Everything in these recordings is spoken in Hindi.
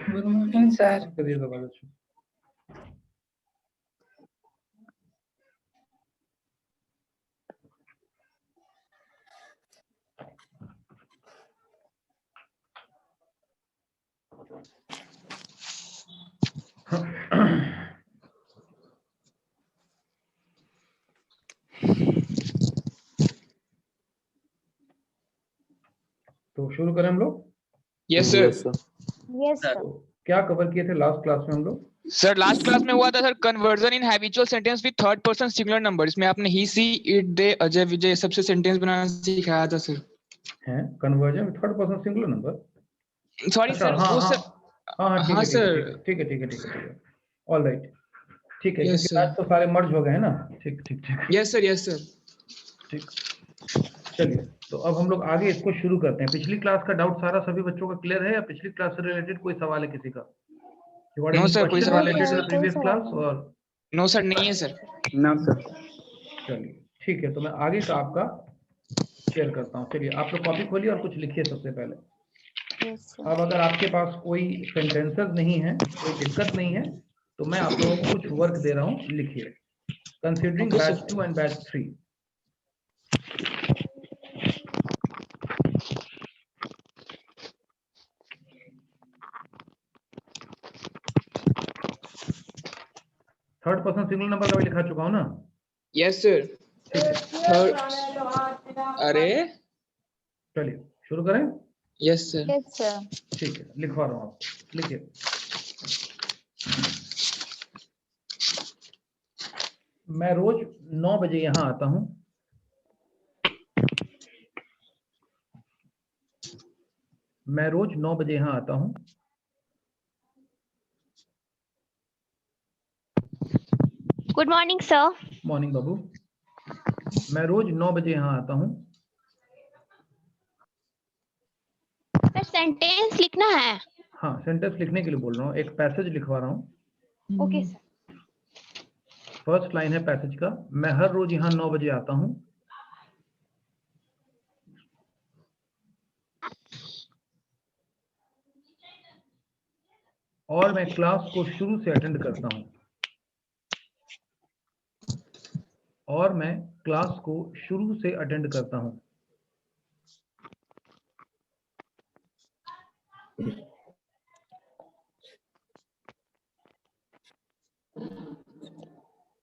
Good morning sir. करिए सवाल अच्छा। तो शुरू करें हम लोग। Yes sir. Yes sir. तो क्या कवर किए थे लास्ट क्लास में हम लोग? सर लास्ट क्लास में हुआ था sir conversion in habitual sentence with third person singular number. इसमें आपने ही, सी, इट, दे, अजय, विजय सबसे सेंटेंस बनाना सिखाया था सर। हैं conversion third person singular number? Sorry अच्छा, सर हाँ वो हाँ सर। हाँ, ठीक हाँ है सर। ठीक है ठीक है ठीक है ठीक है, ऑल राइट, ठीक है, यस क्योंकि आज सर। तो सारे मर्ज हो गए हैं ना। ठीक ठीक ठीक यस सर। Yes sir. ठीक। चलिए, तो अब हम लोग आगे इसको शुरू करते हैं। पिछली क्लास का डाउट सारा सभी बच्चों का क्लियर है, या पिछली क्लास से रिलेटेड कोई सवाल है किसी का? नो सर, कोई क्वेश्चन सवाल नहीं related to sir. The previous class? और नो सर, नहीं है सर। ना सर। चलिए ठीक है, तो मैं आगे का आपका शेयर करता हूँ। चलिए, आप लोग कॉपी खोलिए और कुछ लिखिए सबसे पहले। Yes sir. अब अगर आपके पास कोई सेंटेंसेस नहीं है, कोई दिक्कत नहीं है, तो मैं आप लोगों को कुछ वर्क दे रहा हूँ, लिखिए। Considering okay batch sir. 2 and batch 3। Third person singular number का भी लिखा चुका हूँ ना? Yes sir. ठीक है, थर्ड। अरे चलिए शुरू करें। Yes sir. Yes sir. ठीक है, लिखवा रहा हूँ आपको, लिखिए। मैं रोज 9 बजे यहाँ आता हूँ। मैं रोज 9 बजे यहाँ आता हूँ। Good morning sir. मॉर्निंग बाबू। मैं रोज 9 बजे यहाँ आता हूँ। सर सेंटेंस लिखना है। हाँ, सेंटेंस लिखने के लिए बोल रहा हूँ, एक पैसेज लिखवा रहा हूँ। Okay sir. फर्स्ट लाइन है पैसेज का, मैं हर रोज यहाँ 9 बजे आता हूँ। और मैं क्लास को शुरू से अटेंड करता हूँ। और मैं क्लास को शुरू से अटेंड करता हूँ।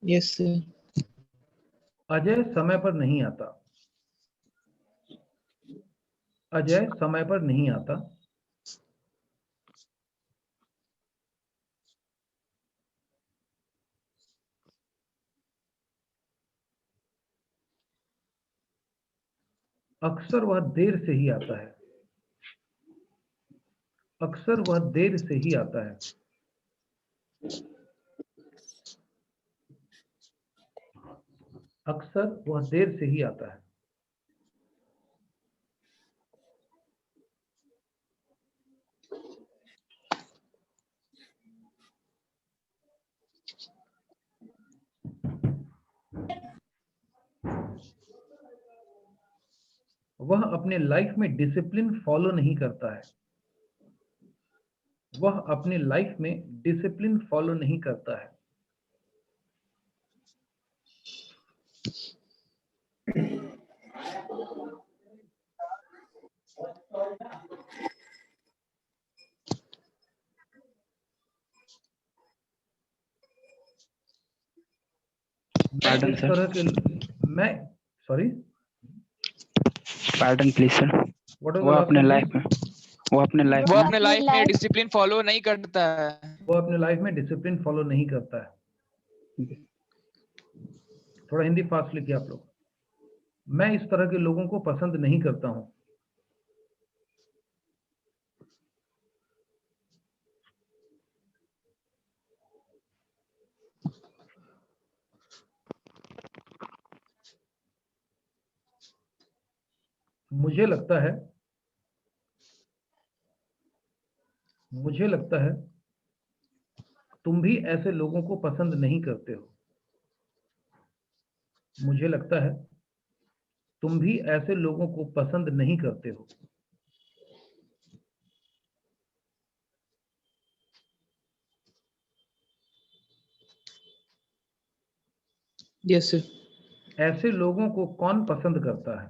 Yes sir. अजय समय पर नहीं आता। अजय समय पर नहीं आता। अक्सर वह देर से ही आता है। अक्सर वह देर से ही आता है। अक्सर वह देर से ही आता है। वह अपने लाइफ में डिसिप्लिन फॉलो नहीं करता है। वह अपने लाइफ में डिसिप्लिन फॉलो नहीं करता है। Pardon, इस sir. तरह के मैं sorry pardon please sir. What was वो द लास्ट अपने सेंटेंस? लाइफ में वो अपने लाइफ वो में अपने लाइफ में डिसिप्लिन फॉलो नहीं करता है। वो अपने लाइफ में डिसिप्लिन फॉलो नहीं करता है। थोड़ा हिंदी फास्ट लिखिए आप लोग। मैं इस तरह के लोगों को पसंद नहीं करता हूं। मुझे लगता है तुम भी ऐसे लोगों को पसंद नहीं करते हो। मुझे लगता है तुम भी ऐसे लोगों को पसंद नहीं करते हो। Yes sir. ऐसे लोगों को कौन पसंद करता है?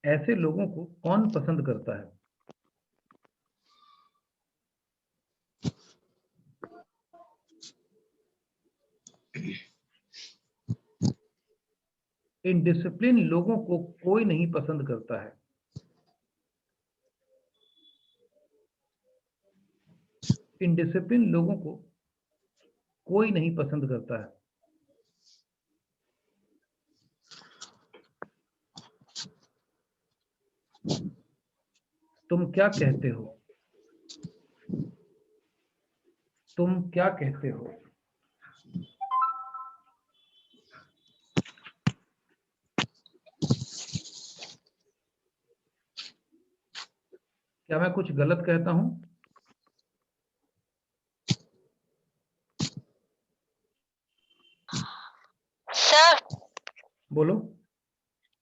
ऐसे लोगों को कौन पसंद करता है? इनडिसिप्लिन लोगों को कोई नहीं पसंद करता है। इनडिसिप्लिन लोगों को कोई नहीं पसंद करता है। तुम क्या कहते हो? तुम क्या कहते हो? क्या मैं कुछ गलत कहता हूं? सर बोलो।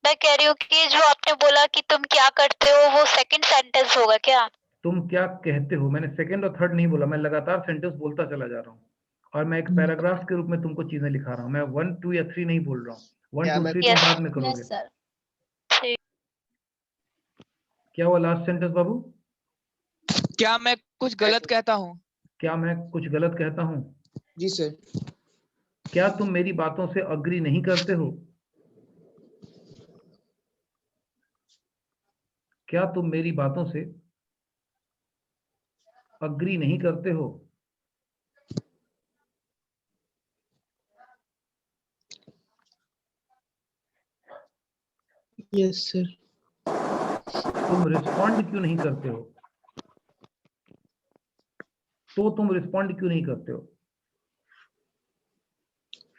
मैं कह रही हूँ कि जो आपने बोला कि तुम क्या करते हो वो सेकंड सेंटेंस होगा क्या? तुम क्या कहते हो, मैंने सेकंड और थर्ड नहीं बोला, मैं लगातार सेंटेंस बोलता चला जा रहा हूँ और मैं एक पैराग्राफ के रूप में तुमको चीजें लिखा रहा हूँ। मैं 1 2 या 3 नहीं बोल रहा हूँ। 1 2 3 तुम Yes. बाद में करोगे। सर। क्या हुआ लास्ट सेंटेंस बाबू? क्या मैं कुछ गलत कहता हूँ? क्या मैं कुछ गलत कहता हूँ? जी सर। क्या तुम मेरी बातों से अग्री नहीं करते हो? क्या तुम मेरी बातों से अग्री नहीं करते हो? Yes sir. तुम रिस्पॉन्ड क्यों नहीं करते हो? तो तुम रिस्पॉन्ड क्यों नहीं करते हो?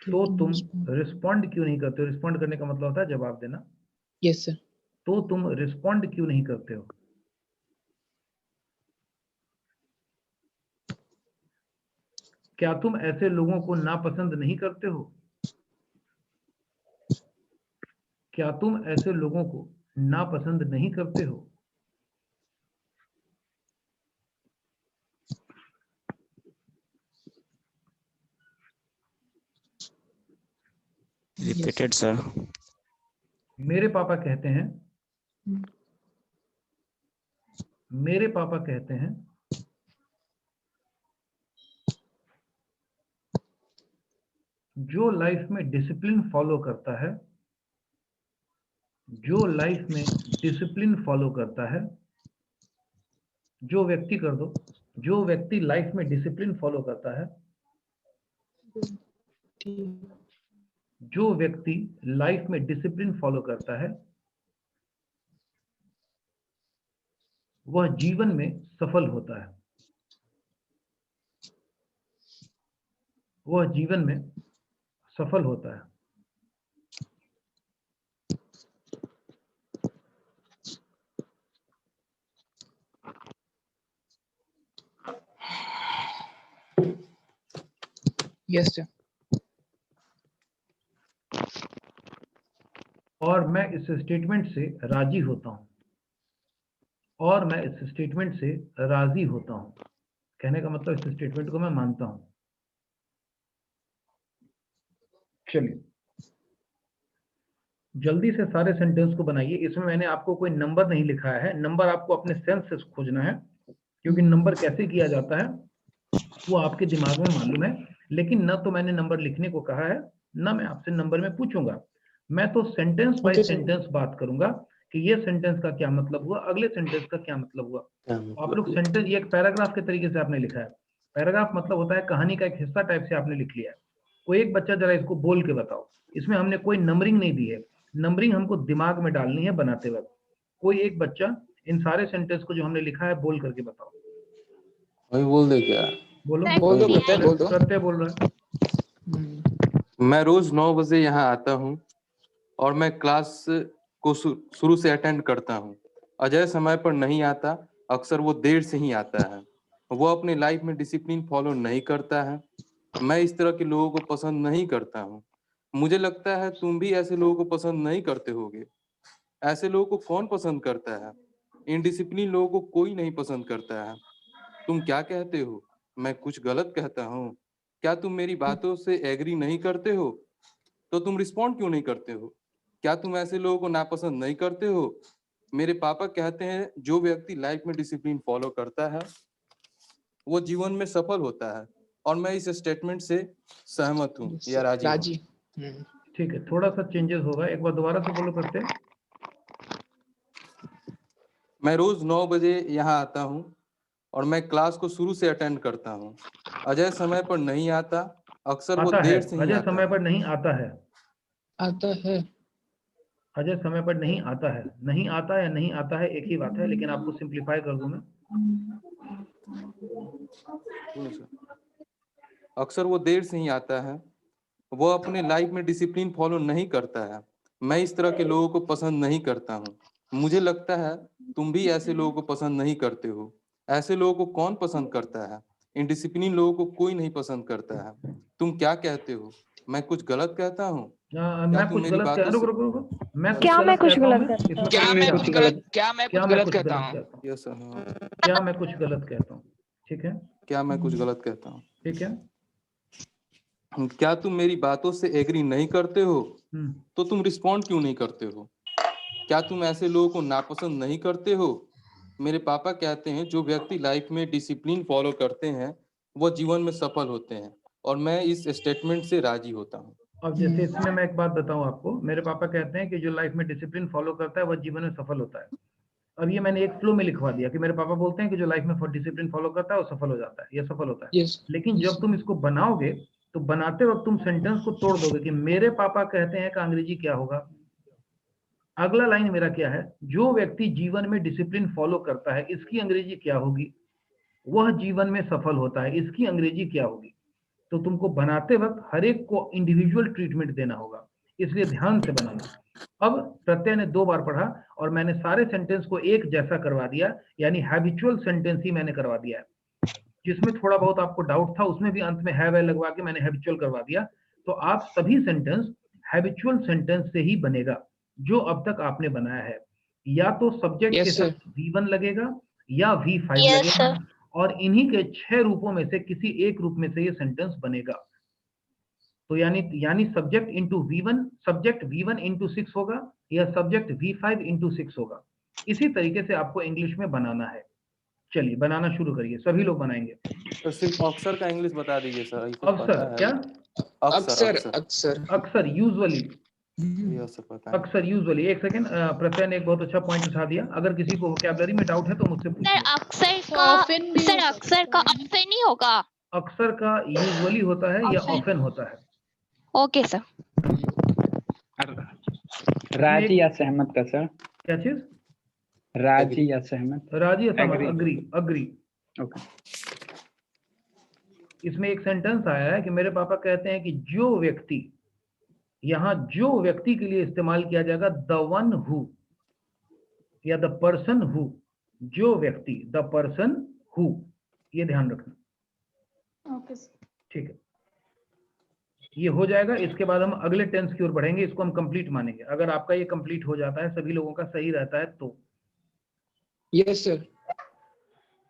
तो तुम रिस्पॉन्ड क्यों नहीं करते हो? रिस्पॉन्ड करने का मतलब होता है जवाब देना। Yes sir. तो तुम रिस्पॉन्ड क्यों नहीं करते हो? क्या तुम ऐसे लोगों को नापसंद नहीं करते हो? क्या तुम ऐसे लोगों को नापसंद नहीं करते हो? Repeated sir. मेरे पापा कहते हैं, मेरे पापा कहते हैं जो लाइफ में डिसिप्लिन फॉलो करता है, जो लाइफ में डिसिप्लिन फॉलो करता है, जो व्यक्ति कर दो, जो व्यक्ति लाइफ में डिसिप्लिन फॉलो करता है, जो व्यक्ति लाइफ में डिसिप्लिन फॉलो करता है, वह जीवन में सफल होता है। वह जीवन में सफल होता है। Yes sir. और मैं इस स्टेटमेंट से राजी होता हूं। और मैं इस स्टेटमेंट से राजी होता हूं। कहने का मतलब इस स्टेटमेंट को मैं मानता हूं। चलिए जल्दी से सारे सेंटेंस को बनाइए। इसमें मैंने आपको कोई नंबर नहीं लिखाया है, नंबर आपको अपने सेंस से खोजना है, क्योंकि नंबर कैसे किया जाता है वो आपके दिमाग में मालूम है। लेकिन न तो मैंने नंबर लिखने को कहा है, ना मैं आपसे नंबर में पूछूंगा। मैं तो sentence by Okay, sir. Sentence बात करूंगा कि ये सेंटेंस का क्या मतलब हुआ, अगले सेंटेंस का क्या मतलब हुआ। आप लोग सेंटेंस, ये एक पैराग्राफ के तरीके से आपने लिखा है। पैराग्राफ मतलब होता है कहानी का एक हिस्सा टाइप से आपने लिख लिया है। कोई एक बच्चा जरा इसको बोल के बताओ। इसमें हमने कोई नंबरिंग नहीं दी है, नंबरिंग हमको दिमाग में डालनी है बनाते वक्त। कोई एक बच्चा इन सारे सेंटेंस को जो हमने लिखा है बोल करके बताओ। वही बोल दे क्या? बोलो। बोल दो प्रत्यय, बोल दो। प्रत्यय बोल रहा है। मैं रोज 9 बजे यहाँ आता हूँ और मैं क्लास को शुरू से अटेंड करता हूँ। अजय समय पर नहीं आता, अक्सर वो देर से ही आता है। वो अपनी लाइफ में डिसिप्लिन फॉलो नहीं करता है। मैं इस तरह के लोगों को पसंद नहीं करता हूँ। मुझे लगता है तुम भी ऐसे लोगों को पसंद नहीं करते होगे। ऐसे लोगों को कौन पसंद करता है? इनडिसिप्लिन लोगों को कोई नहीं पसंद करता है। तुम क्या कहते हो? मैं कुछ गलत कहता हूँ? क्या तुम मेरी बातों से एग्री नहीं करते हो? तो तुम रिस्पॉन्ड क्यों नहीं करते हो? क्या तुम ऐसे लोगों को नापसंद नहीं करते हो? मेरे पापा कहते हैं जो व्यक्ति लाइफ में डिसिप्लिन फॉलो करता है वो जीवन में सफल होता है, और मैं इस स्टेटमेंट से सहमत हूँ या राजी हूँ। राजी। ठीक है, थोड़ा सा चेंजेस होगा, एक बार दोबारा से बोलो प्रत्यय। मैं रोज 9 बजे यहाँ आता हूँ और मैं क्लास को शुरू से अटेंड करता हूँ। अजय समय पर नहीं आता, अक्सर वो आता है, देर से ही अजय आता समय है। पर नहीं आता है, आता है। अजय समय पर नहीं आता है, नहीं आता है, नहीं आता है एक ही बात है, लेकिन आपको सिंप्लीफाई कर दूं मैं। सुनो सर, अक्सर वो देर से ही आता है, वो अपने लाइफ में डिसिप्लिन फॉलो नहीं करता है। मैं इस तरह के लोगों को पसंद नहीं करता हूँ। मुझे लगता है तुम भी ऐसे लोगों को पसंद नहीं करते हो। ऐसे लोगों को कौन पसंद करता है? इनडिसिप्लिन लोगों को कोई नहीं पसंद करता है। तुम क्या कहते हो? मैं कुछ गलत कहता हूँ? क्या मैं तुम कुछ मेरी गलत बातों रुको से रुको रुको, मैं कुछ क्या मैं गलत कुछ कहता हूँ, गलत मैं करता इसमें क्या कुछ मैं कहता कुछ हूँ, गलत क्या मैं कुछ क्या मैं गलत कुछ कहता गलत हूँ? कहता हूँ, यस सर, हाँ। क्या मैं कुछ गलत कहता हूँ, ठीक है, क्या मैं कुछ गलत कहता हूँ? ठीक है। क्या तुम मेरी बातों से एग्री नहीं करते हो? हम्म, तो तुम रिस्पॉन्ड क्यों नहीं करते हो? क्या तुम ऐसे लोगों को नापसंद नहीं करते हो? मेरे पापा कहते हैं जो व्यक्ति लाइफ में डिसिप्लिन फॉलो करते हैं वो जीवन में सफल होते हैं, और मैं इस स्टेटमेंट से राजी होता हूँ। अब जैसे इसमें मैं एक बात बताऊं आपको, मेरे पापा कहते हैं कि जो लाइफ में डिसिप्लिन फॉलो करता है वह जीवन में सफल होता है। अब ये मैंने एक फ्लो में लिखवा दिया कि मेरे पापा बोलते हैं कि जो लाइफ में डिसिप्लिन फॉलो करता है वो सफल हो जाता है, ये सफल होता है। यस। लेकिन जब तुम इसको बनाओगे तो बनाते वक्त तुम सेंटेंस को तोड़ दोगे कि मेरे पापा कहते हैं का अंग्रेजी क्या होगा। अगला लाइन मेरा क्या है, जो व्यक्ति जीवन में डिसिप्लिन फॉलो करता है इसकी अंग्रेजी क्या होगी, वह जीवन में सफल होता है, इसकी अंग्रेजी क्या होगी। तो तुमको बनाते वक्त हर एक को इंडिविजुअल ट्रीटमेंट देना होगा, इसलिए ध्यान से बनाना। अब प्रत्यय ने 2 बार पढ़ा और मैंने सारे सेंटेंस को एक जैसा करवा दिया, यानी हैबिचुअल सेंटेंस ही मैंने करवा दिया है। जिसमें थोड़ा बहुत आपको डाउट था उसमें भी अंत में है वह लगवा के मैंने हैबिचुअल करवा दिया। तो आप सभी सेंटेंस हैबिचुअल सेंटेंस से ही बनेगा जो अब तक आपने बनाया है। या तो सब्जेक्ट के यस सर। साथ V1 लगेगा या V5 यस लगेगा, सर। और इन्हीं के 6 रूपों में से किसी एक रूप में से ये सेंटेंस बनेगा। तो यानी subject into V1, subject V1 into 6 होगा या सब्जेक्ट V5 इंटू 6 होगा। इसी तरीके से आपको इंग्लिश में बनाना है। चलिए बनाना शुरू करिए, सभी लोग बनाएंगे। तो सिर्फ अक्सर का इंग्लिश बता दीजिए सर, ये तो अक्सर पता है। क्या? अक्सर अक्सर अक्सर अक्सर। अक्सर, यूजुअली। ये अक्सर पता है। अक्सर यूजुअली, एक सेकंड, प्रत्यय ने एक बहुत अच्छा पॉइंट उठा दिया। अगर किसी को वोकैबुलरी में डाउट है तो मुझसे सर पूछिए। अक्सर तो का ऑफन भी सर हो अक्सर सकता का है। ऑप्शन नहीं होगा। अक्सर का यूजुअली होता है या Often। ऑफन होता है। Okay sir. इसमें राजी एक या सहमत का सर? क्या चीज? राजी या सहमत? राजी या सहमत? Agree। Agree, agree. ओके। इसमें एक सेंटेंस आया है कि मेरे पापा कहते हैं कि जो व्यक्ति, यहां जो व्यक्ति के लिए इस्तेमाल किया जाएगा द वन हु या द पर्सन हु, जो व्यक्ति, द पर्सन हु, ये ध्यान रखना। Okay sir. ठीक है, ये हो जाएगा। इसके बाद हम अगले टेंस की ओर बढ़ेंगे, इसको हम कंप्लीट मानेंगे। अगर आपका ये कंप्लीट हो जाता है, सभी लोगों का सही रहता है तो यस सर।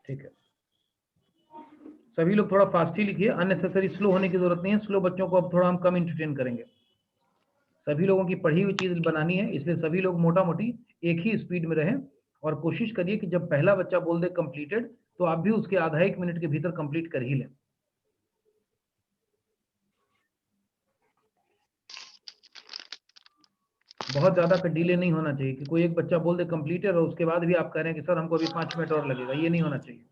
ठीक है। सभी लोग थोड़ा फास्ट ही लिखिए, अननेसेसरी स्लो होने की जरूरत नहीं है। स्लो बच्चों को अब थोड़ा हम कम इंटरटेन करेंगे। सभी लोगों की पढ़ी हुई चीज बनानी है, इसलिए सभी लोग मोटा मोटी एक ही स्पीड में रहें और कोशिश करिए कि जब पहला बच्चा बोल दे कंप्लीटेड तो आप भी उसके आधा 1 मिनट के भीतर कंप्लीट कर ही लें। बहुत ज्यादा का डिले नहीं होना चाहिए कि कोई एक बच्चा बोल दे कंप्लीटेड और उसके बाद भी आप कह रहे हैं कि सर हमको अभी 5 मिनट और लगेगा, ये नहीं होना चाहिए।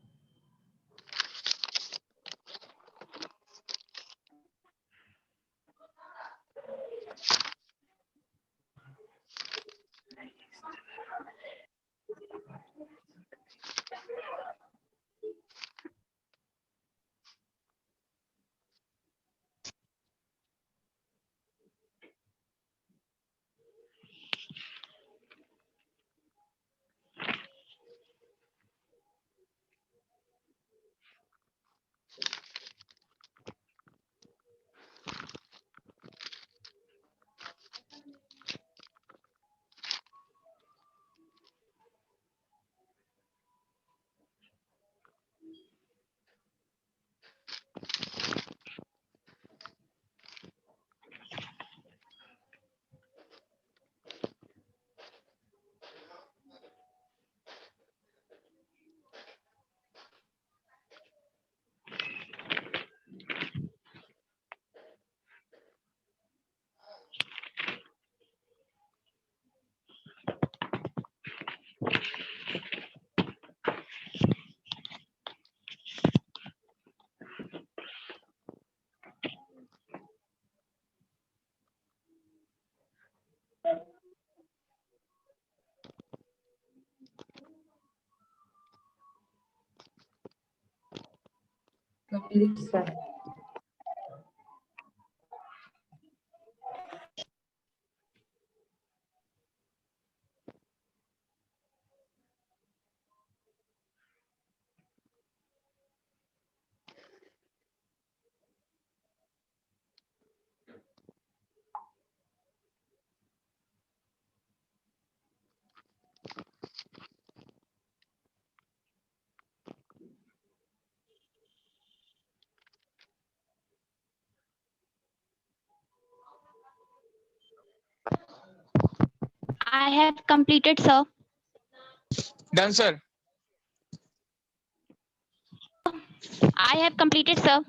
I have completed, sir. Done, sir. I have completed, sir.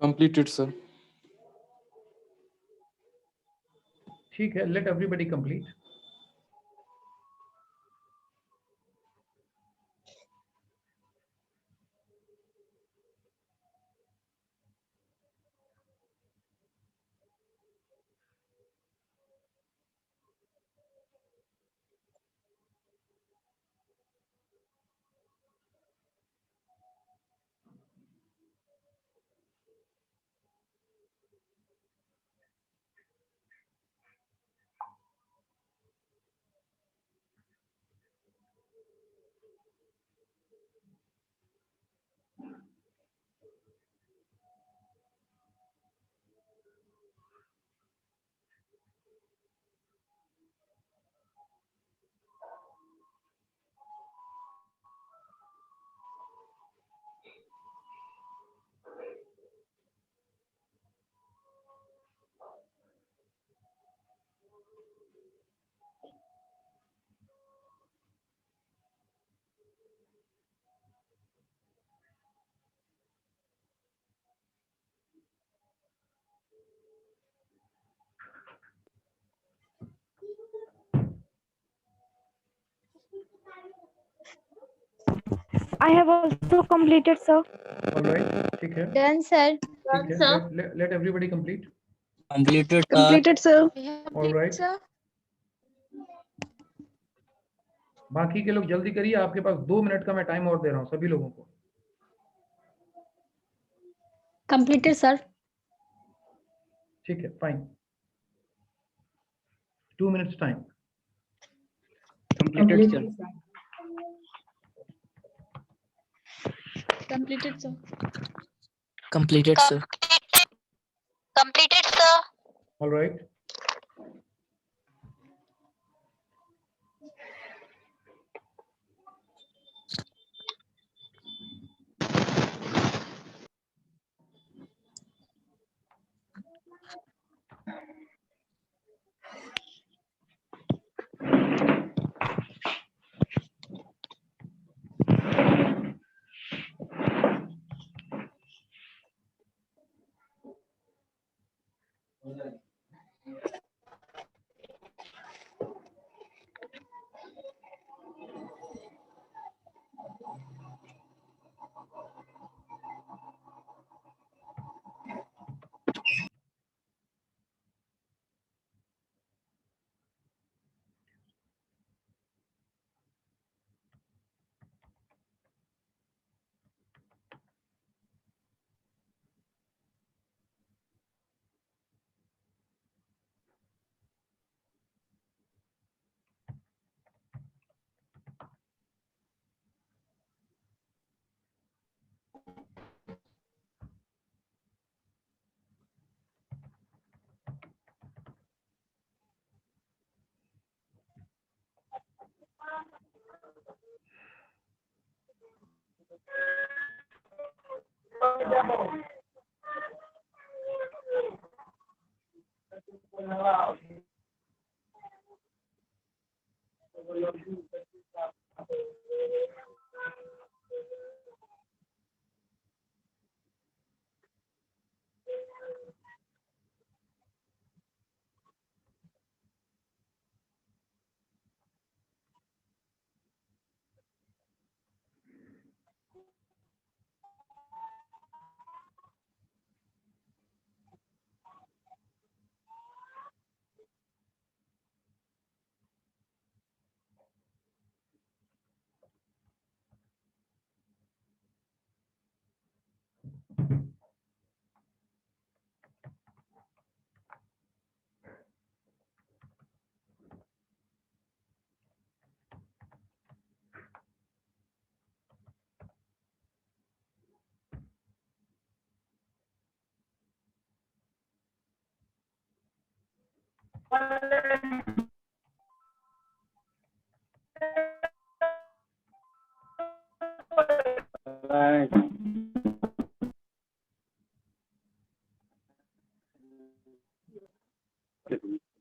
Completed, sir. ठीक है, let everybody complete. I have also completed, sir. All right, ठीक है, Done, sir. ठीक है, let everybody complete. Completed, sir. Completed, sir. All right. Sir. बाकी के लोग जल्दी करिए, आपके पास 2 मिनट का मैं टाइम और दे रहा हूँ सभी लोगों को. Completed, sir. ठीक है, fine. 2 minutes time. Completed, sir. Completed, sir. Completed, sir. Completed, sir. All right.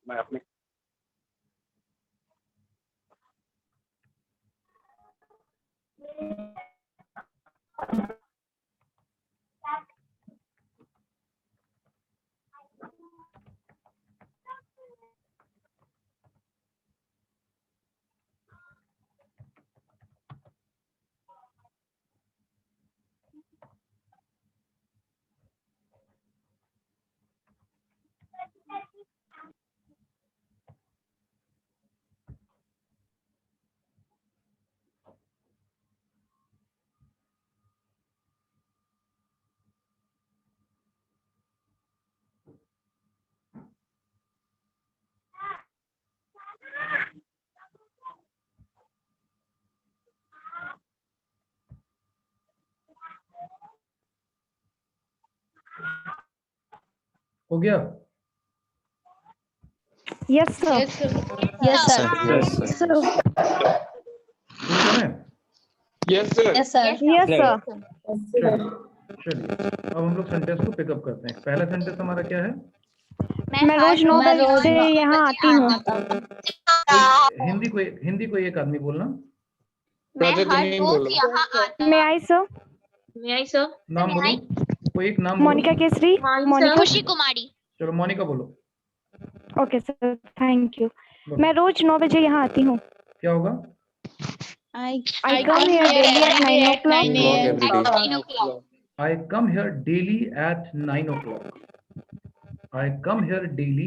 मैं अपने हो गया? Yes sir Yes, sir. Yes sir. शुरू करें? Yes, sir. यस सर चलिए अब हम लोग सेंटेंस को पिकअप करते हैं। पहला सेंटेंस हमारा क्या है? मैं रोज 9 बजे यहाँ आती हूँ। हिंदी को एक आदमी बोलना। मैं Brother, हर name रोज बोलो। यहाँ आता मैं आई सर नाम बोलो, कोई एक नाम बोलो। मोनिका केसरी। मोनिका खुशी कुमारी। चलो मोनिका बोलो। Okay sir thank you. बोलो। मैं रोज 9 बजे यहाँ आती हूँ। क्या होगा? I come here daily at 9 o'clock। O'clock every day. 9 o'clock. I come here daily at 9 o'clock. I come here daily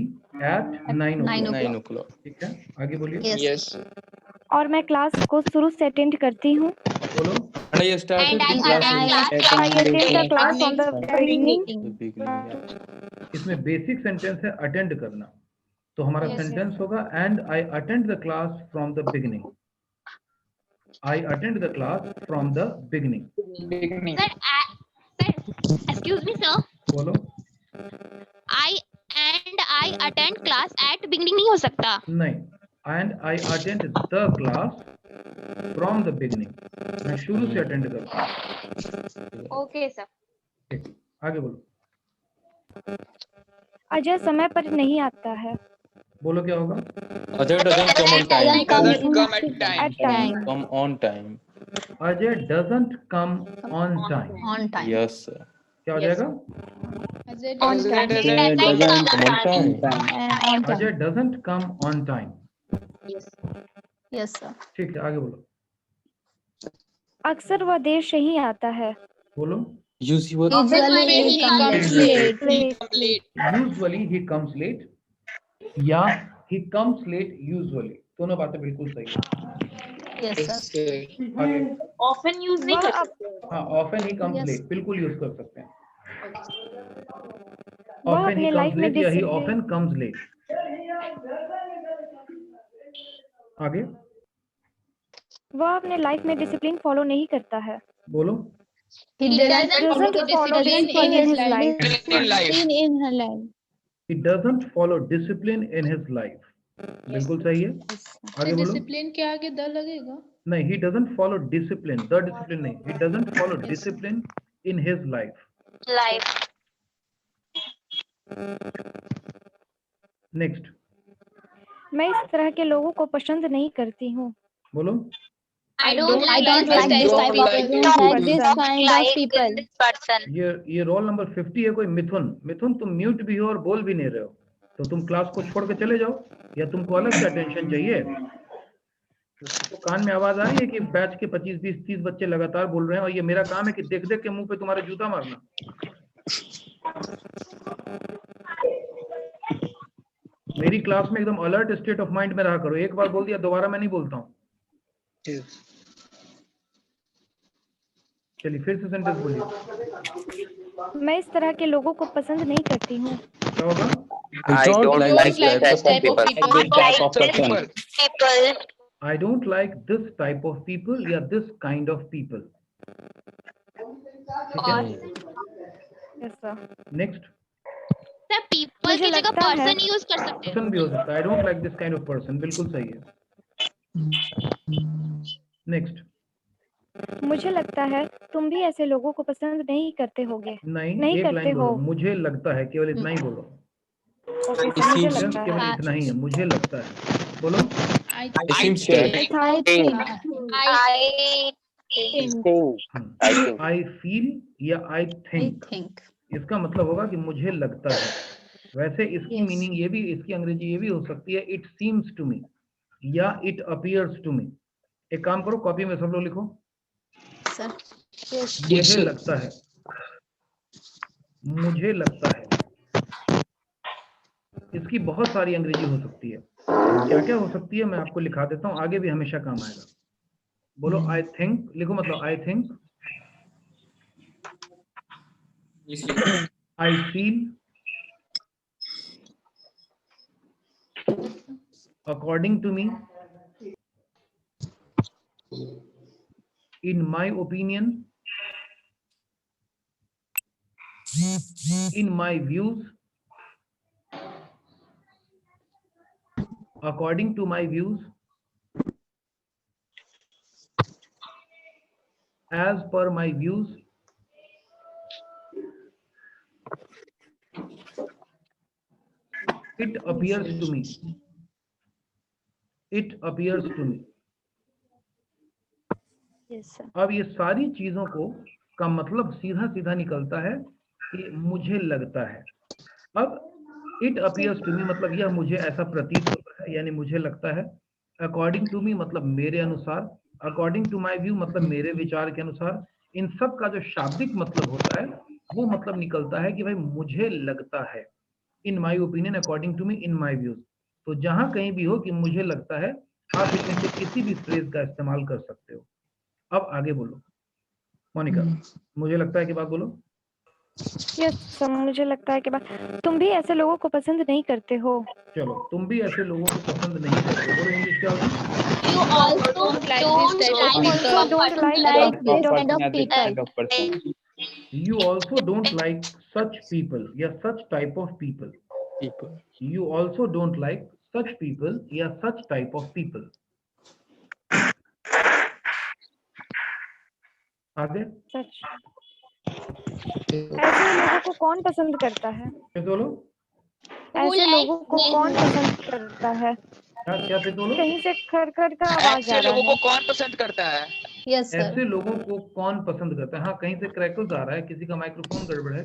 at 9 o'clock. 9 o'clock. ठीक है, आगे बोलिए। Yes. और मैं क्लास को शुरू से अटेंड करती हूँ। बोलो। And I started And I the class attend in class I attend the class on the beginning. the beginning. इसमें बेसिक सेंटेंस है अटेंड करना, तो हमारा सेंटेंस होगा and I attend the class from the beginning. I attend the class from the beginning. Beginning. Sir, excuse me, sir. बोलो। I attend class at beginning नहीं हो सकता। नहीं, and I attend the class from the beginning, मैं शुरू से अटेंड करता हूँ। Okay sir. ठीक, आगे बोलो। अजय समय पर नहीं आता है। बोलो क्या होगा? Ajay doesn't come on time. Doesn't come at time. At time. Come on time. Ajay doesn't come on time. Yes, sir. क्या हो जाएगा? Ajay Ajay doesn't doesn't Come on time. Ajay doesn't come on time. Yes sir. ठीक है, आगे बोलो। अक्सर वह देर से ही आता है। बोलो। Usually. he comes late. Usually he comes late या ही कम्स लेट यूजुअली, दोनों बातें बिल्कुल सही है। Yes, sir. आगे। ऑफन यूज नहीं कर सकते। हाँ, ऑफन ही कम्स लेट बिल्कुल यूज कर सकते हैं। वह ऑफन ही अपने कम्स लाइफ में लेट या ही discipline- ऑफन कम्स लेट। आगे वह अपने लाइफ में डिसिप्लिन फॉलो नहीं करता है। बोलो। He doesn't follow discipline in his life. In life. He doesn't follow discipline in his life. बिल्कुल सही है। आगे बोलो। डिसिप्लिन के आगे द लगेगा। नहीं, he doesn't follow discipline, the discipline नहीं, he doesn't follow discipline in his life. life. Next. मैं इस तरह के लोगों को पसंद नहीं करती हूँ। बोलो। I don't like this type of person. ये रोल नंबर 50 है कोई मिथुन। मिथुन तुम म्यूट भी हो और बोल भी नहीं रहे हो, तो तुम क्लास को छोड़ के चले जाओ, या तुमको अलग से अटेंशन चाहिए? तो कान में आवाज आ रही है कि बैच के 25 20 30 बच्चे लगातार बोल रहे हैं, और ये मेरा काम है कि देख देख के मुंह पे तुम्हारे जूता मारना। मेरी क्लास में एकदम अलर्ट स्टेट ऑफ माइंड में रहा करो। एक बार बोल दिया दोबारा मैं नहीं बोलता हूँ। चलिए फिर से सेंटेंस बोलिए। मैं इस तरह के लोगों को पसंद नहीं करती हूँ। क्या होगा? I don't like this type of people. People. I don't like this type of people या this kind of people। ठीक है, Yes, sir. नेक्स्ट। people की जगह person यूज कर सकते पर्सन भी हो सकता है। I don't like this kind of person, बिल्कुल सही है। नेक्स्ट। मुझे लगता है तुम भी ऐसे लोगों को पसंद नहीं करते होगे। नहीं, एक करते लाइन हो। बोलो, मुझे लगता है, केवल इतना ही बोलो। ओके सर, मुझे seems- लगता केवल है। इतना ही है, मुझे लगता है। बोलो। It seems to me. I feel या आई थिंक, इसका मतलब होगा कि मुझे लगता है। वैसे इसकी मीनिंग ये भी, इसकी अंग्रेजी ये भी हो सकती है, इट सीम्स टू मी या इट अपीयर्स टू मी। एक काम करो, कॉपी में सब लोग लिखो। मुझे लगता है, मुझे लगता है। इसकी बहुत सारी अंग्रेजी हो सकती है। क्या क्या हो सकती है मैं आपको लिखा देता हूँ, आगे भी हमेशा काम आएगा। बोलो आई थिंक, लिखो मतलब I think, I feel, according to me, in my opinion, in my views, according to my views, as per my views, it appears to me, it appears to me। अब ये सारी चीजों को का मतलब सीधा सीधा निकलता है कि मुझे लगता है। अब इट अपीयर्स टू मी मतलब यह मुझे ऐसा प्रतीत होता है, यानी मुझे लगता है। अकॉर्डिंग टू मी मतलब मेरे अनुसार, अकॉर्डिंग टू माई व्यू मतलब मेरे विचार के अनुसार। इन सब का जो शाब्दिक मतलब होता है वो मतलब निकलता है कि भाई मुझे लगता है। In my opinion, according to me, in my views. तो जहां कहीं भी हो कि मुझे लगता है, आप इसमें से किसी भी फ्रेज का इस्तेमाल कर सकते हो। अब आगे बोलो मोनिका, मुझे लगता है कि बात बोलो। यस सर, मुझे लगता है कि तुम भी ऐसे लोगों को पसंद नहीं करते हो। चलो, तुम भी ऐसे लोगों को पसंद नहीं करते। बोलो इंग्लिश क्या होगी? You also don't like this kind of people. You also don't like such people या such type of people। You also don't like such people या such type of people। आगे सच। ऐसे लोगों को कौन पसंद करता है? फिर बोलो। ऐसे लोगों को कौन पसंद करता है? क्या फिर बोलो? कहीं से खरखर का आवाज आ ऐसे रहा लोगों को है। कौन पसंद करता है? ऐसे लोगों को कौन पसंद करता है? हाँ, कहीं से क्रैकल्स आ रहा है, किसी का माइक्रोफोन गड़बड़ है,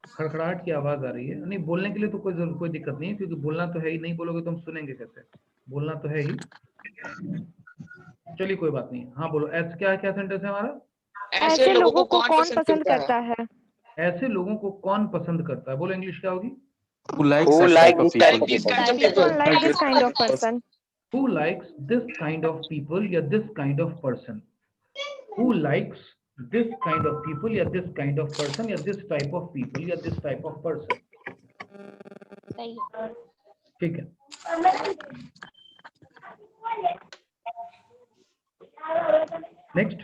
खड़खड़ाहट की आवाज आ रही है। नहीं, बोलने के लिए तो कोई दिक्कत नहीं है, क्योंकि बोलना तो है ही। नहीं बोलोगे तो हम सुनेंगे कैसे? बोलना तो है ही। चलिए कोई बात नहीं। हाँ बोलो, ऐसे क्या सेंटेंस है हमारा? ऐसे लोगों को कौन पसंद करता है? ऐसे लोगों को कौन पसंद करता है? बोलो इंग्लिश क्या होगी? Who likes such type of people? People like this kind of person. Who likes this kind of people या this kind of person? Who likes this kind of people या this kind of person या this type of people या this type of person? ठीक है। नेक्स्ट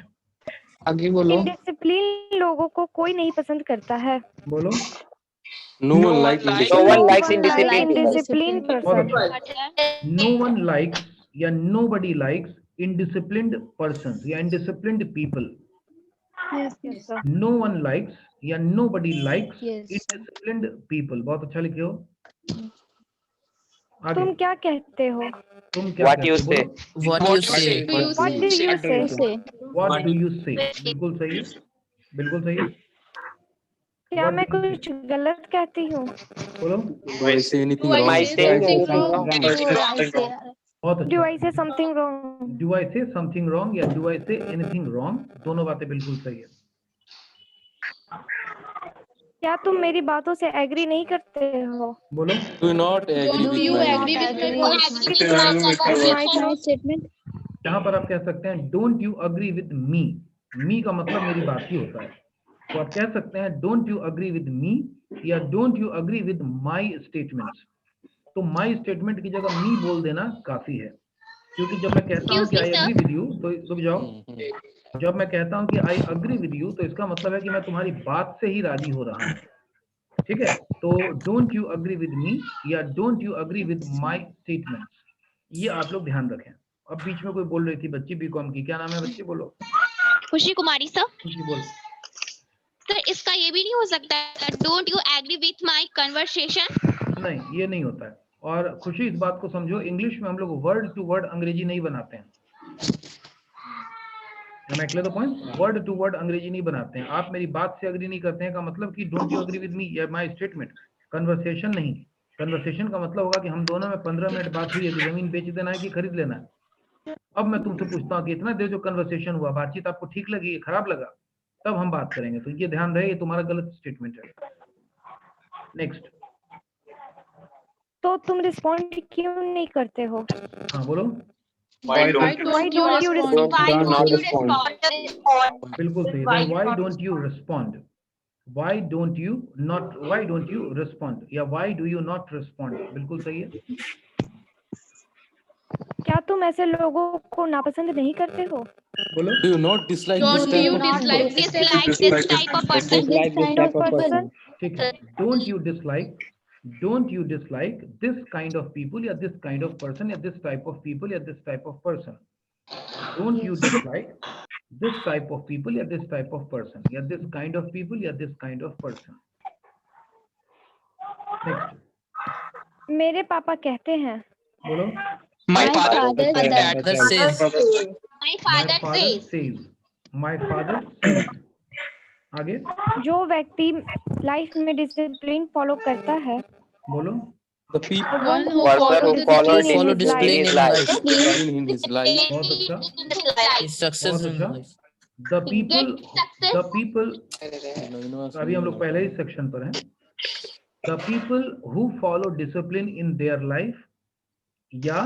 आगे बोलो। इंडिसिप्लिन लोगों को कोई नहीं पसंद करता है। बोलो। No one likes indisciplined person. No one likes या nobody likes indisciplined persons या indisciplined people। Yes, sir. No one likes या nobody likes Yes, sir. indisciplined people। बहुत अच्छा लिखे हो। आगे तुम क्या कहते हो? तुम क्या कहते हो? बोलो What you say? What do you say? What do you से। बिल्कुल सही है, बिल्कुल सही है। क्या What मैं do you कुछ गलत कहती हूँ? बोलो। Do I say anything Do I wrong? say something wrong? बहुत Do अच्छा। I say something wrong? Do I say something wrong या do I say anything wrong, दोनों बातें बिल्कुल सही है। क्या तुम मेरी बातों से एग्री नहीं करते हो? बोलो। Do not agree Do with you my agree with my My statement. यहाँ पर आप कह सकते हैं don't you agree with me. Me का मतलब मेरी बात ही होता है, तो आप कह सकते हैं don't you agree with me या don't you agree with my statements. तो माई स्टेटमेंट की जगह मी बोल देना काफी है, क्योंकि जब मैं कहता हूँ कि आई एग्री विद यू तो रुक जाओ, जब मैं कहता हूँ कि आई अग्री विद यू तो इसका मतलब है कि मैं तुम्हारी बात से ही राजी हो रहा हूँ, ठीक है। तो don't you agree with me या don't you agree with my statements, ये आप लोग ध्यान रखें। अब बीच में कोई बोल रही थी बच्ची बीकॉम की, क्या नाम है बच्ची? बोलो। खुशी कुमारी सर। खुशी बोल। सर इसका ये भी नहीं हो सकता don't you agree with my conversation? नहीं, ये नहीं होता है। और खुशी इस बात को समझो, इंग्लिश में हम लोग वर्ड टू वर्ड अंग्रेजी नहीं बनाते हैं। The point, word to word अंग्रेजी नहीं बनाते हैं। आप मेरी बात से अग्री नहीं करते हैं का मतलब कि don't you agree with me या माय स्टेटमेंट, कन्वर्सेशन नहीं। कन्वर्सेशन का मतलब होगा कि हम दोनों में 15 मिनट बात हुई है कि जमीन बेच देना है कि खरीद लेना है। अब मैं तुमसे पूछता हूँ कि इतना देर जो कन्वर्सेशन हुआ, बातचीत आपको ठीक लगी, खराब लगा, तब हम बात करेंगे। तो ये ध्यान रहे, ये तुम्हारा गलत स्टेटमेंट है। नेक्स्ट। तो तुम रिस्पॉन्ड क्यों नहीं करते हो? हाँ बोलो। Why don't you respond? बिल्कुल सही। Then why don't you respond? Why don't you respond? या why do you not respond? बिल्कुल सही है। क्या तुम ऐसे लोगों को नापसंद नहीं करते हो? बोलो। Do you not dislike Don't this you type of people? dislike this type of person? Dislike this type of person. ठीक है। Don't you dislike this kind of people या this kind of person या this type of people या this type of person. Don't you dislike this type of people या this type of person या this kind of people या this kind of person. Next. मेरे पापा कहते हैं। बोलो। My father says. My father says. My father says. आगे। जो व्यक्ति लाइफ में डिसिप्लिन फॉलो करता है। बोलो। The people One who follows Follow discipline in life. in his life. बहुत अच्छा। Is success बहुत in अच्छा। life. The people No, अभी हम लोग पहले ही सेक्शन पर हैं। The people who follow discipline in their life या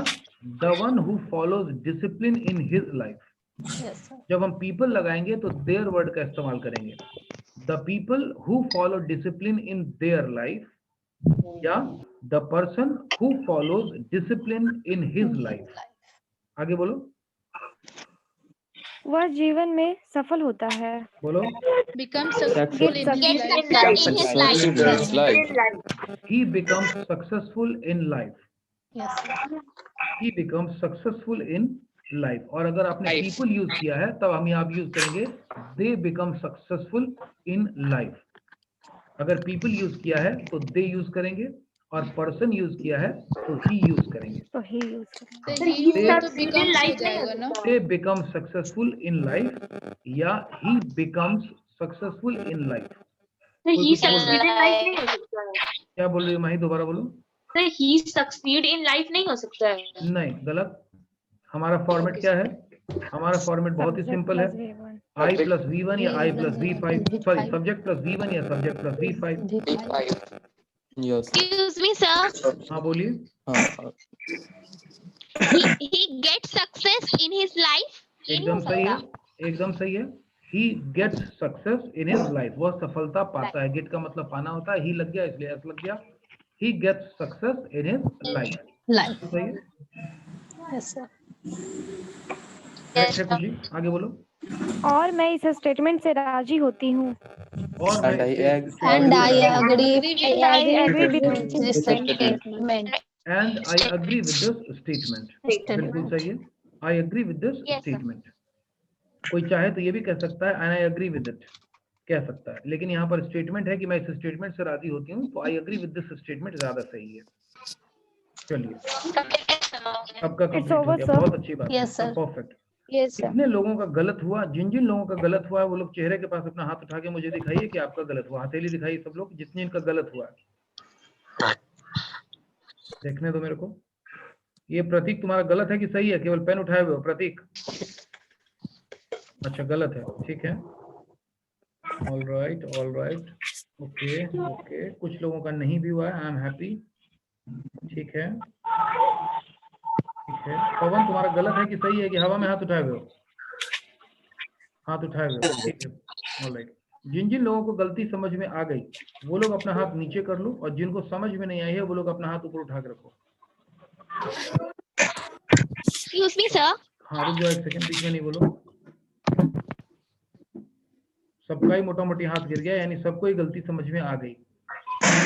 the one who follows discipline in his life। जब हम people लगाएंगे तो their word का इस्तेमाल करेंगे। The people who follow discipline in their life या the person who follows discipline in his life। आगे बोलो। वह जीवन में सफल होता है। बोलो। becomes successful in Gets his success in his life. He becomes successful in life। Yes. He becomes successful in life। और अगर आपने people यूज किया है तब हम यहाँ यूज करेंगे they become successful in life। अगर people यूज किया है तो they यूज करेंगे और person यूज किया है तो he यूज करेंगे। तो ही यूज करें। तो he तो becomes हो जाएगा ना? They become successful in life या he becomes successful in life। he succeed in life नहीं हो सकता है। क्या बोल रही हो माही, दोबारा बोलो। तो he succeed in life नहीं हो सकता है। नहीं, गलत। हमारा फॉर्मेट क्या है? हमारा फॉर्मेट बहुत ही सिंपल है। I plus V1 या I plus V5, sorry subject plus V1 या subject plus V5। Yes. Excuse me sir. हाँ बोलिए। He gets success in his life. एकदम सही है, एकदम सही है। He gets success in his life। वह सफलता पाता है। गेट का मतलब पाना होता है। ही लग गया इसलिए एस लग गया। He gets success in his life। सही है। Yes sir. करेक्ट है खुशी, आगे बोलो। और मैं इस स्टेटमेंट से राजी होती हूँ। और And I agree. And I agree with this statement. And I agree with this statement। बिल्कुल सही है। I agree with this statement। कोई चाहे तो ये भी कह सकता है and I agree with it, कह सकता है, लेकिन यहाँ पर स्टेटमेंट है कि मैं इस स्टेटमेंट से राजी होती हूँ, तो I agree with this statement ज्यादा सही है। चलिए Completely सुनाओगे। आपका It's कंप्लीट हो over, गया, sir. बहुत अच्छी बात है, Yes, sir. Perfect. Yes, sir. कितने लोगों का गलत हुआ? जिन जिन लोगों का गलत हुआ है वो लोग चेहरे के पास अपना हाथ उठा के मुझे दिखाइए कि आपका गलत हुआ। हथेली दिखाइए सब लोग, जितने इनका गलत हुआ है। देखने दो मेरे को। ये प्रतीक तुम्हारा गलत है कि सही है? केवल पेन उठाए हुए हो प्रतीक? अच्छा गलत है, ठीक है। All right, okay okay. कुछ लोगों का नहीं भी हुआ है, आई एम हैप्पी, ठीक है ठीक है। पवन तुम्हारा गलत है कि सही है कि हवा में हाथ उठाए हुए हो? हाथ उठाए हुए हो, ठीक है। All right. जिन जिन लोगों को गलती समझ में आ गई वो लोग अपना हाथ नीचे कर लो, और जिनको समझ में नहीं आई है वो लोग अपना हाथ ऊपर उठा के रखो। Excuse me, sir. हाँ रुक जाओ एक सेकंड, बीच में नहीं बोलो। सबका ही मोटा मोटी हाथ गिर गया, यानी सबको ही गलती समझ में आ गई।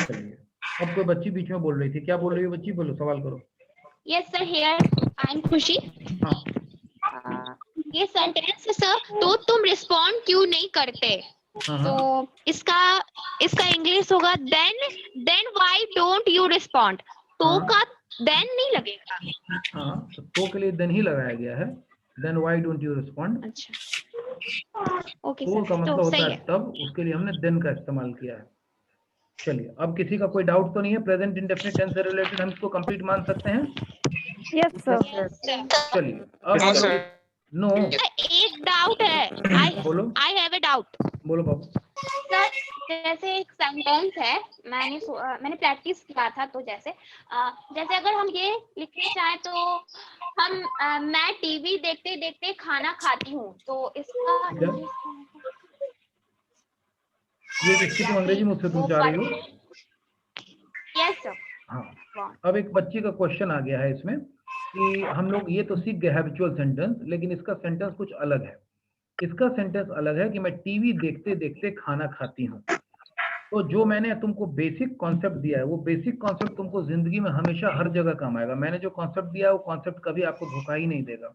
चलिए अब कोई बच्ची बीच में बोल रही थी, क्या बोल रही है बच्ची? बोलो, सवाल करो। Yes, sir. Here I'm खुशी। हाँ ये सेंटेंस सर, तो तुम रिस्पॉन्ड क्यों नहीं करते? हाँ तो हाँ इसका इंग्लिश होगा then why don't you respond. तो हाँ। का देन नहीं लगेगा। हाँ, तो के लिए देन ही लगाया गया है, then why don't you respond. अच्छा ओके तो सर, का मतलब तो होता सही है है। तब, उसके लिए हमने देन का इस्तेमाल किया है। चलिए अब किसी का कोई डाउट तो नहीं है? प्रेजेंट इंडेफिनिट टेंस से रिलेटेड हम इसको कंप्लीट मान सकते हैं? Yes, sir. चलिए अब No, हम sir. लोग नो एक डाउट है, बोलो आई हैव अ डाउट बोलो बाबू। सर। जैसे एक सेंटेंस है, मैंने प्रैक्टिस किया था, तो जैसे अगर हम ये लिखना चाहें तो हम मैं टीवी देखते देखते खाना खाती हूँ, तो इसका क्या? ये किसकी तुम अंग्रेजी मुझसे तुम चाह रही हो? Yes sir. हाँ अब एक बच्ची का क्वेश्चन आ गया है इसमें कि हम लोग ये तो सीख गए हैबिचुअल सेंटेंस, लेकिन इसका सेंटेंस कुछ अलग है। इसका सेंटेंस अलग है कि मैं टीवी देखते देखते खाना खाती हूँ। तो जो मैंने तुमको बेसिक कॉन्सेप्ट दिया है वो बेसिक कॉन्सेप्ट तुमको जिंदगी में हमेशा हर जगह काम आएगा। मैंने जो कॉन्सेप्ट दिया है वो कॉन्सेप्ट कभी आपको धोखा ही नहीं देगा।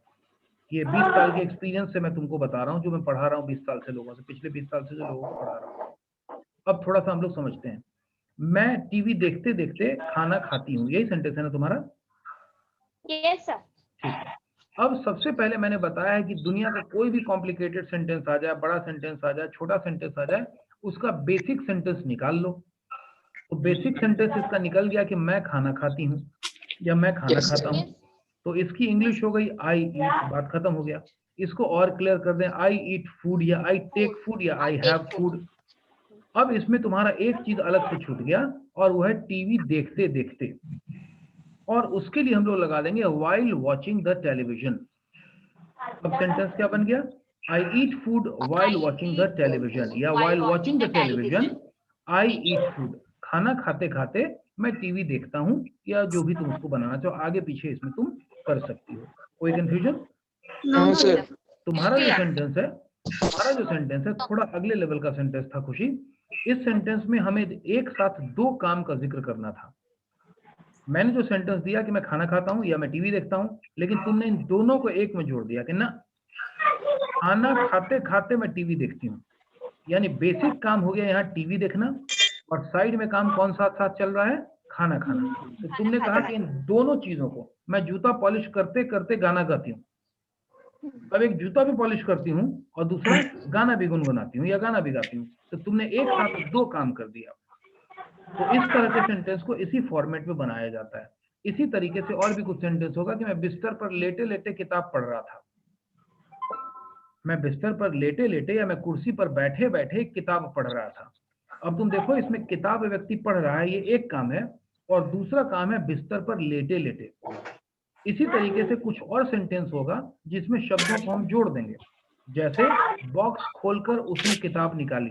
ये 20 साल के एक्सपीरियंस से मैं तुमको बता रहा हूँ, जो मैं पढ़ा रहा हूँ 20 साल से लोगों से, पिछले 20 साल से जो लोगों को पढ़ा रहा हूँ। अब थोड़ा सा हम लोग समझते हैं। मैं टीवी देखते देखते खाना खाती हूँ, यही सेंटेंस है ना तुम्हारा? Yes sir. ठीक है। अब सबसे पहले मैंने बताया है कि दुनिया का कोई भी कॉम्प्लिकेटेड सेंटेंस आ जाए, बड़ा सेंटेंस आ जाए, छोटा सेंटेंस आ जाए, उसका बेसिक सेंटेंस निकाल लो। तो बेसिक सेंटेंस इसका निकल गया कि मैं खाना खाती हूँ या मैं खाना खाता हूँ, तो इसकी इंग्लिश हो गई आई ईट, बात खत्म हो गया। इसको और क्लियर कर दें, आई ईट फूड या आई टेक फूड या आई हैव फूड। अब इसमें तुम्हारा एक चीज अलग से छूट गया और वो है टीवी देखते देखते, और उसके लिए हम लोग लगा देंगे व्हाइल वॉचिंग द टेलीविजन। अब सेंटेंस क्या बन गया? I eat food while watching the television, या while watching the television I eat food. खाना खाते खाते मैं टीवी देखता हूँ, या जो भी तुम उसको बनाना चाहो, आगे पीछे इसमें तुम कर सकती हो। कोई कंफ्यूजन? No, sir. तुम्हारा जो सेंटेंस है थोड़ा अगले लेवल का सेंटेंस था खुशी। इस सेंटेंस में हमें एक साथ दो काम का जिक्र करना था। मैंने जो सेंटेंस दिया कि मैं खाना खाता हूँ या मैं टीवी देखता हूँ, लेकिन तुमने इन दोनों को एक में जोड़ दिया कि ना, खाना खाते खाते मैं टीवी देखती हूँ। यानी बेसिक काम हो गया यहाँ टीवी देखना, और साइड में काम कौन सा साथ चल रहा है? खाना खाना। तो तुमने कहा कि इन दोनों चीजों को, मैं जूता पॉलिश करते करते गाना गाती हूँ। अब एक जूता भी पॉलिश करती हूँ और दूसरा गाना भी गुनगुनाती हूँ या गाना भी गाती हूँ, तो तुमने एक साथ दो काम कर दिया। तो इस तरह के सेंटेंस को इसी फॉर्मेट में बनाया जाता है। इसी तरीके से और भी कुछ सेंटेंस होगा कि मैं बिस्तर पर लेटे लेटे किताब पढ़ रहा था। मैं बिस्तर पर लेटे लेटे या मैं कुर्सी पर बैठे बैठे किताब पढ़ रहा था। अब तुम देखो, इसमें किताब व्यक्ति पढ़ रहा है, ये एक काम है, और दूसरा काम है बिस्तर पर लेटे लेटे। इसी तरीके से कुछ और सेंटेंस होगा जिसमें शब्दों को हम जोड़ देंगे, जैसे बॉक्स खोलकर उसने किताब निकाली।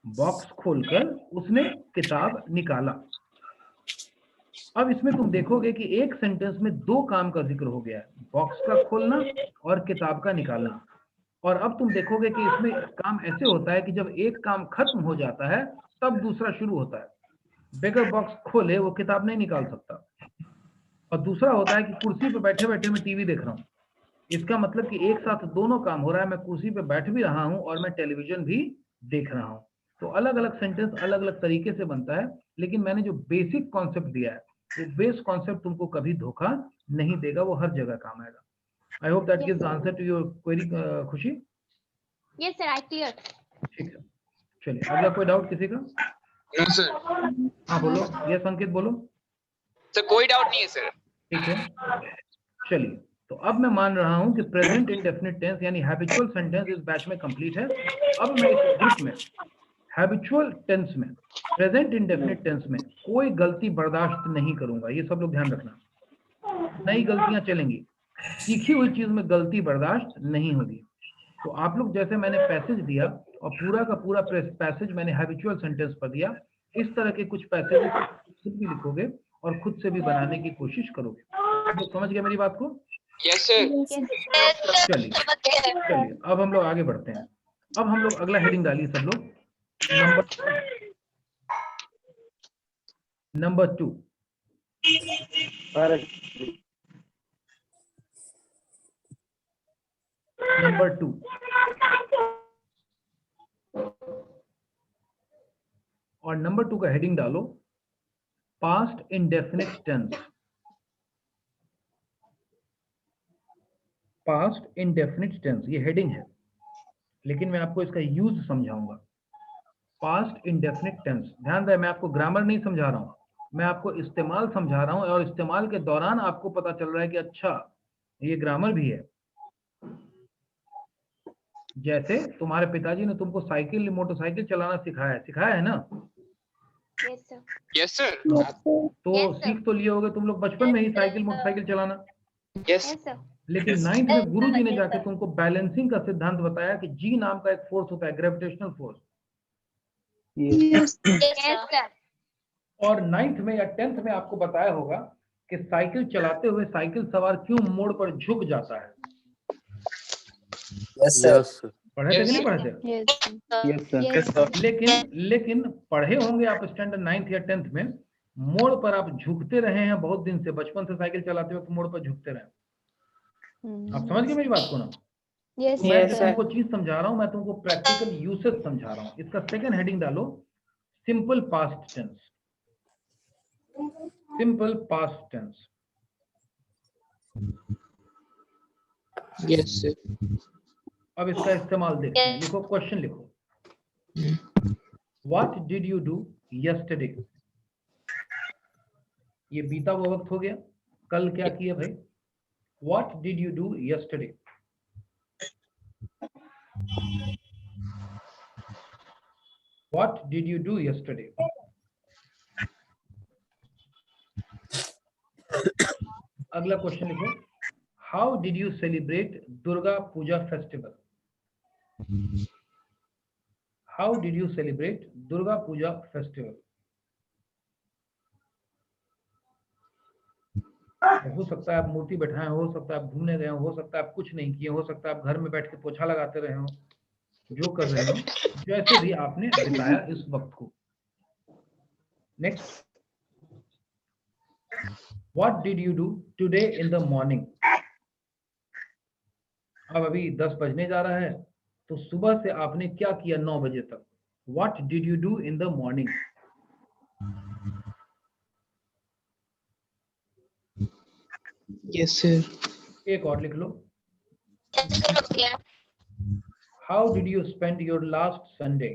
बॉक्स खोलकर उसने किताब निकाला। अब इसमें तुम देखोगे कि एक सेंटेंस में दो काम का जिक्र हो गया है, बॉक्स का खोलना और किताब का निकालना। और अब तुम देखोगे कि इसमें काम ऐसे होता है कि जब एक काम खत्म हो जाता है तब दूसरा शुरू होता है। बगैर बॉक्स खोले वो किताब नहीं निकाल सकता। और दूसरा होता है कि कुर्सी पे बैठे बैठे मैं टीवी देख रहा हूँ। इसका मतलब कि एक साथ दोनों काम हो रहा है, मैं कुर्सी पे बैठ भी रहा हूँ और मैं टेलीविजन भी देख रहा हूँ। तो अलग अलग सेंटेंस अलग अलग तरीके से बनता है, लेकिन मैंने जो बेसिक कॉन्सेप्ट दिया है वो बेस कॉन्सेप्ट तुमको कभी धोखा नहीं देगा, वो हर जगह काम आएगा। I hope that Yes, gives sir. Answer to your query Khushi. Yes, sir. I clear. ठीक है, चलिए अगला कोई डाउट किसी का? नो सर, हाँ बोलो, यस अंकित बोलो। सर कोई डाउट नहीं है सर। ठीक है, चलिए तो अब मैं मान रहा हूं कि प्रेजेंट इंडेफिनिट टेंस यानी हैबिचुअल सेंटेंस इस बैच में कंप्लीट है। अब मैं इस ग्रुप में हैबिचुअल टेंस में, प्रेजेंट इंडेफिनिट टेंस में कोई गलती बर्दाश्त नहीं करूंगा। ये सब लोग ध्यान रखना, नई गलतियां चलेंगी, सीखी हुई चीज में गलती बर्दाश्त नहीं होगी। तो आप लोग जैसे मैंने पैसेज दिया और पूरा का पूरा पैसेज मैंने हैबिचुअल सेंटेंस पर दिया, इस तरह के कुछ पैसेज खुद भी लिखोगे और खुद से भी बनाने की कोशिश करोगे। आप लोग समझ गए मेरी बात को? Yes sir. चलिए चलिए अब हम लोग आगे बढ़ते हैं। अब हम लोग अगला हेडिंग डालिए सब लोग, नंबर 2। नंबर 2, और नंबर 2 का हेडिंग डालो past indefinite tense. Past indefinite tense ये हेडिंग है, लेकिन मैं आपको इसका यूज समझाऊंगा। पास्ट इंडेफिनिट टेंस, ध्यान दें मैं आपको ग्रामर नहीं समझा रहा हूं, मैं आपको इस्तेमाल समझा रहा हूं, और इस्तेमाल के दौरान आपको पता चल रहा है कि अच्छा ये ग्रामर भी है। जैसे तुम्हारे पिताजी ने तुमको साइकिल मोटरसाइकिल चलाना सिखाया है ना? Yes, sir. Yes sir. तो Yes, sir. सीख तो लिए होगे तुम लोग बचपन में ही साइकिल मोटरसाइकिल चलाना, यस Yes, sir. लेकिन 9th में गुरु जी ने जाके तुमको बैलेंसिंग का सिद्धांत बताया कि जी नाम का एक फोर्स होता है, ग्रेविटेशनल फोर्स। Yes, sir. और 9th में या 10th में आपको बताया होगा कि साइकिल चलाते हुए साइकिल सवार क्यों मोड़ पर झुक जाता है। Yes sir. पढ़े थे कि नहीं पढ़े थे? Yes. Yes sir. लेकिन पढ़े होंगे आप स्टैंडर्ड 9th या 10th में, मोड़ पर आप झुकते रहे हैं बहुत दिन से, बचपन से साइकिल चलाते हुए मोड़ पर झुकते रहे। आप समझ गए मेरी बात को ना? Yes, मैं sir. तुमको चीज समझा रहा हूं, मैं तुमको प्रैक्टिकल यूसेज समझा रहा हूं। इसका सेकंड हेडिंग डालो simple past tense. Simple past tense. Yes sir. अब इसका इस्तेमाल देखते हैं। लिखो, क्वेश्चन लिखो, what did you do yesterday. ये बीता हुआ वक्त हो गया, कल क्या किया भाई? What did you do yesterday. What did you do yesterday. अगला क्वेश्चन लिखो, how did you celebrate Durga Puja festival. How did you celebrate Durga Puja festival. हो सकता है आप मूर्ति बैठाए, हो सकता है आप घूमने गए हो सकता है आप कुछ नहीं किए, हो सकता है आप घर में बैठ के पोछा लगाते रहे हो, जो कर रहे हो, जैसे भी आपने बिताया इस वक्त को। Next, what did you do today in the morning. अब अभी 10 बजने जा रहा है, तो सुबह से आपने क्या किया 9 बजे तक। What did you do in the morning. Yes sir. एक और लिख लो, how did you spend your last Sunday.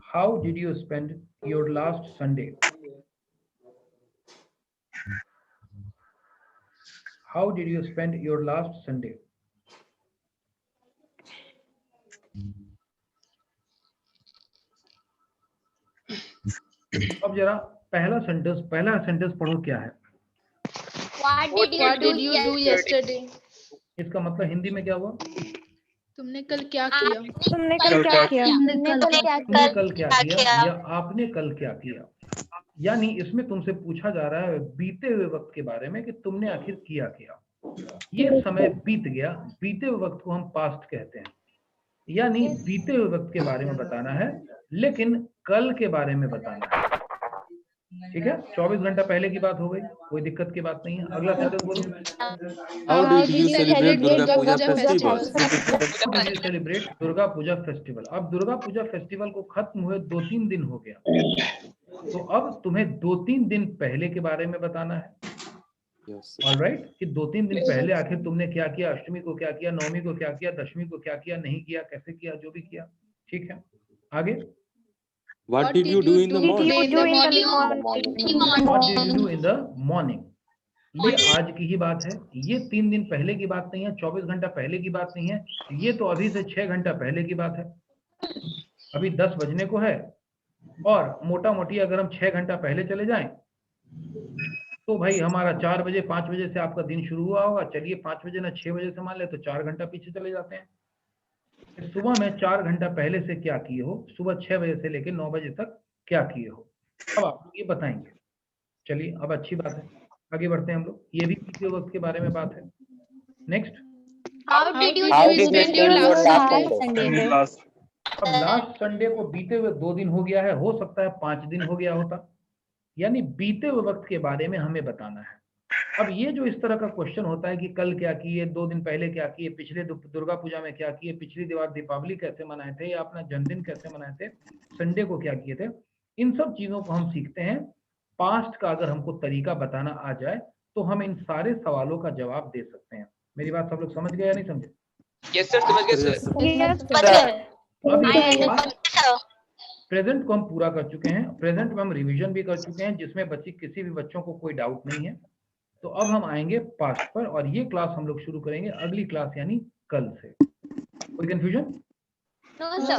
How did you spend your last Sunday. How did you spend your last Sunday. अब जरा पहला सेंटेंस पढ़ो क्या है। What did you do yesterday? इसका मतलब हिंदी में क्या हुआ? तुमने कल क्या किया? तुमने कल क्या किया? तुमने कल क्या किया या आपने कल क्या किया। यानी इसमें तुमसे पूछा जा रहा है बीते हुए वक्त के बारे में कि तुमने आखिर किया क्या। ये समय बीत गया, बीते हुए वक्त को हम पास्ट कहते हैं। यानी बीते हुए वक्त के बारे में बताना है, लेकिन कल के बारे में बताना है। ठीक है, 24 घंटा पहले की बात हो गई, कोई दिक्कत की बात नहीं है। अगला सेंटेंस बोलो, how did you celebrate Durga Puja festival. How did you celebrate Durga Puja festival. अब दुर्गा पूजा फेस्टिवल को खत्म हुए 2-3 दिन हो गया, तो अब तुम्हें 2-3 दिन पहले के बारे में बताना है। यस ऑलराइट, कि 2-3 दिन पहले आखिर तुमने क्या किया, अष्टमी को क्या किया, नवमी को क्या किया, दशमी को क्या किया, नहीं किया, कैसे किया, जो भी किया। ठीक है, आगे। What did you do in the morning? What did you do in the morning? What did you do in the morning? ये आज की ही बात है, ये 3 दिन पहले की बात नहीं है, 24 घंटा पहले की बात नहीं है, ये तो अभी से 6 घंटा पहले की बात है। अभी 10 बजने को है और मोटा मोटी अगर हम 6 घंटा पहले चले जाएं तो भाई हमारा 4 बजे 5 बजे से आपका दिन शुरू हुआ होगा। चलिए 5 बजे ना 6 बजे से मान ले तो 4 घंटा पीछे चले जाते हैं। फिर सुबह में 4 घंटा पहले से क्या किए हो, सुबह 6 बजे से लेकर 9 बजे तक क्या किए हो, अब आप ये बताएंगे। चलिए अब अच्छी बात है, आगे बढ़ते हैं हम लोग। ये भी बीते वक्त के बारे में बात है। Next, How did you spend your last Sunday? अब लास्ट संडे को बीते हुए 2 दिन हो गया है, हो सकता है 5 दिन हो गया होता, यानी बीते हुए वक्त के बारे में हमें बताना है। अब ये जो इस तरह का क्वेश्चन होता है कि कल क्या किए, 2 दिन पहले क्या किए, पिछले दुर्गा पूजा में क्या किए, पिछली दीपावली कैसे मनाए थे, या अपना जन्मदिन कैसे मनाए थे, संडे को क्या किए थे, इन सब चीजों को हम सीखते हैं। पास्ट का अगर हमको तरीका बताना आ जाए तो हम इन सारे सवालों का जवाब दे सकते हैं। मेरी बात सब लोग समझ गए या नहीं समझे? यस सर, समझ गए सर। Yes, अभी प्रेजेंट को हम पूरा कर चुके हैं, प्रेजेंट में हम रिवीजन भी कर चुके हैं, जिसमें किसी भी बच्चों को कोई डाउट नहीं है। तो अब हम आएंगे पास्ट पर, और ये क्लास हम लोग शुरू करेंगे अगली क्लास यानी कल से। कोई कंफ्यूजन? No, sir.